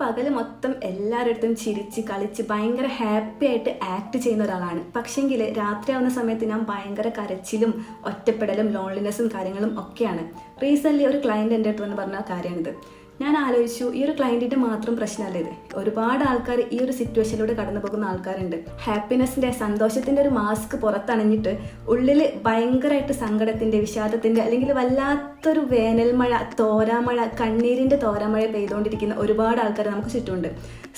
പകല് മൊത്തം എല്ലാവരുടെ അടുത്തും ചിരിച്ച് കളിച്ച് ഭയങ്കര ഹാപ്പി ആയിട്ട് ആക്ട് ചെയ്യുന്ന ഒരാളാണ്. പക്ഷെങ്കിൽ രാത്രിയാവുന്ന സമയത്ത് ഞാൻ ഭയങ്കര കരച്ചിലും ഒറ്റപ്പെടലും ലോൺലിനെസ്സും കാര്യങ്ങളും ഒക്കെയാണ്. റീസെൻ്റ്ലി ഒരു ക്ലയൻറ്റ് എൻ്റെ അടുത്ത് വന്ന് പറഞ്ഞ കാര്യമാണിത്. ഞാൻ ആലോചിച്ചു, ഈ ഒരു ക്ലയൻറ്റിൻ്റെ മാത്രം പ്രശ്നമല്ല ഇത്. ഒരുപാട് ആൾക്കാർ ഈ ഒരു സിറ്റുവേഷനിലൂടെ കടന്നു പോകുന്ന ആൾക്കാരുണ്ട്. ഹാപ്പിനെസ്സിൻ്റെ സന്തോഷത്തിൻ്റെ ഒരു മാസ്ക് പുറത്തണിഞ്ഞിട്ട് ഉള്ളിൽ ഭയങ്കരമായിട്ട് സങ്കടത്തിൻ്റെ വിഷാദത്തിൻ്റെ അല്ലെങ്കിൽ വല്ലാത്തൊരു വേനൽമഴ തോരാമഴ കണ്ണീരിൻ്റെ തോരാമഴ പെയ്തുകൊണ്ടിരിക്കുന്ന ഒരുപാട് ആൾക്കാർ നമുക്ക് ചുറ്റുമുണ്ട്.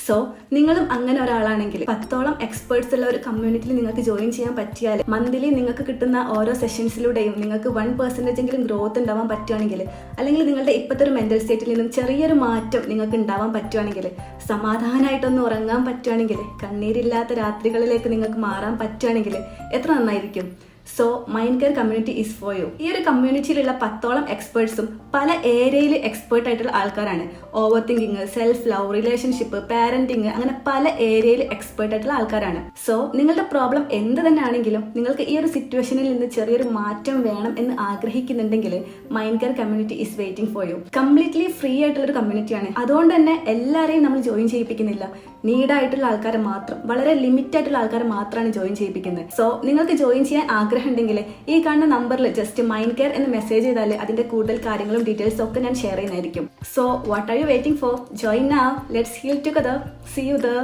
സോ നിങ്ങളും അങ്ങനെ ഒരാളാണെങ്കിൽ 10ഓളം എക്സ്പേർട്സ് ഉള്ള ഒരു കമ്മ്യൂണിറ്റിയിൽ നിങ്ങൾക്ക് ജോയിൻ ചെയ്യാൻ പറ്റിയാൽ മന്ത്ലി നിങ്ങൾക്ക് കിട്ടുന്ന ഓരോ സെഷൻസിലൂടെയും നിങ്ങൾക്ക് 1% എങ്കിലും ഗ്രോത്ത് ഉണ്ടാവാൻ പറ്റുകയാണെങ്കിൽ, അല്ലെങ്കിൽ നിങ്ങളുടെ ഇപ്പോഴത്തെ ഒരു മെന്റൽ സ്റ്റേറ്റിൽ നിന്നും ചെറിയൊരു മാറ്റം നിങ്ങൾക്ക് ഉണ്ടാവാൻ പറ്റുകയാണെങ്കിൽ, സമാധാനമായിട്ടൊന്ന് ഉറങ്ങാൻ പറ്റുകയാണെങ്കിൽ, കണ്ണീരില്ലാത്ത രാത്രികളിലേക്ക് നിങ്ങൾക്ക് മാറാൻ പറ്റുകയാണെങ്കിൽ എത്ര നന്നായിരിക്കും. So mind care community is for you. ഈ ഒരു കമ്മ്യൂണിറ്റിയിലുള്ള 10ഓളം എക്സ്പേർട്സും പല ഏരിയയിൽ എക്സ്പേർട്ട് ആയിട്ടുള്ള ആൾക്കാരാണ്. Over thinking, self love, relationship, parenting, അങ്ങനെ പല ഏരിയയിൽ എക്സ്പേർട്ട് ആയിട്ടുള്ള ആൾക്കാരാണ്. സോ നിങ്ങളുടെ പ്രോബ്ലം എന്ത് തന്നെ ആണെങ്കിലും നിങ്ങൾക്ക് ഈ ഒരു സിറ്റുവേഷനിൽ നിന്ന് ചെറിയൊരു മാറ്റം വേണം എന്ന് ആഗ്രഹിക്കുന്നുണ്ടെങ്കിൽ mind care community is waiting for you. Completely free ആയിട്ടുള്ള ഒരു കമ്മ്യൂണിറ്റിയാണ്. അതുകൊണ്ട് തന്നെ എല്ലാവരെയും നമ്മൾ ജോയിൻ ചെയ്യിപ്പിക്കുന്നില്ല. നീഡായിട്ടുള്ള ആൾക്കാരെ മാത്രം, വളരെ ലിമിറ്റ് ആയിട്ടുള്ള ആൾക്കാരെ മാത്രമാണ് ജോയിൻ ചെയ്യിപ്പിക്കുന്നത്. സോ നിങ്ങൾക്ക് ജോയിൻ ചെയ്യാൻ ആഗ്രഹം ഉണ്ടെങ്കിൽ ഈ കാണുന്ന നമ്പറിൽ ജസ്റ്റ് മൈൻഡ് കെയർ എന്ന് മെസ്സേജ് ചെയ്താൽ അതിന്റെ കൂടുതൽ കാര്യങ്ങളും ഡീറ്റെയിൽസും ഒക്കെ ഞാൻ ഷെയർ ചെയ്യുന്നതായിരിക്കും. So what are you waiting for? Join now. Let's heal together. See you there.